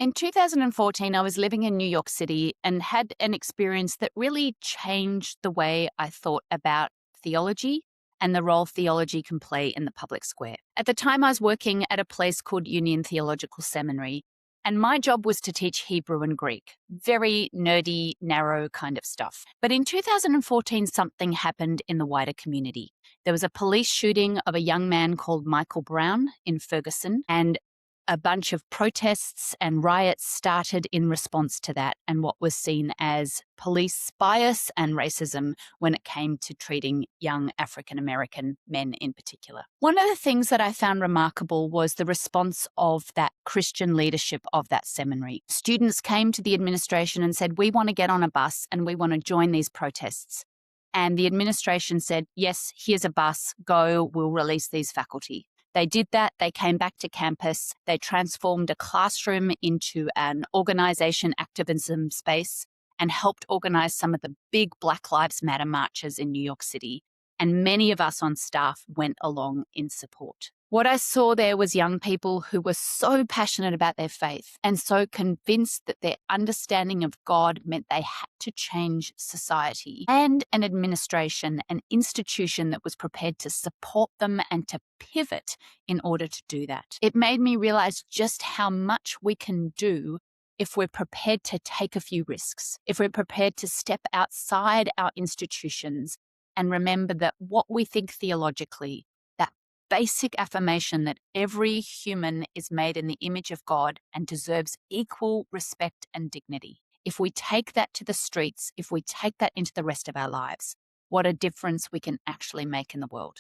In 2014, I was living in New York City and had an experience that really changed the way I thought about theology and the role theology can play in the public square. At the time, I was working at a place called Union Theological Seminary, and my job was to teach Hebrew and Greek. Very nerdy, narrow kind of stuff. But in 2014, something happened in the wider community. There was a police shooting of a young man called Michael Brown in Ferguson, and a bunch of protests and riots started in response to that and what was seen as police bias and racism when it came to treating young African American men in particular. One of the things that I found remarkable was the response of that Christian leadership of that seminary. Students came to the administration and said, "We want to get on a bus and we want to join these protests." And the administration said, "Yes, here's a bus, go, we'll release these faculty." They did that. They came back to campus. They transformed a classroom into an organization activism space and helped organize some of the big Black Lives Matter marches in New York City. And many of us on staff went along in support. What I saw there was young people who were so passionate about their faith and so convinced that their understanding of God meant they had to change society, and an administration, an institution that was prepared to support them and to pivot in order to do that. It made me realize just how much we can do if we're prepared to take a few risks, if we're prepared to step outside our institutions and remember that what we think theologically, that basic affirmation that every human is made in the image of God and deserves equal respect and dignity. If we take that to the streets, if we take that into the rest of our lives, what a difference we can actually make in the world.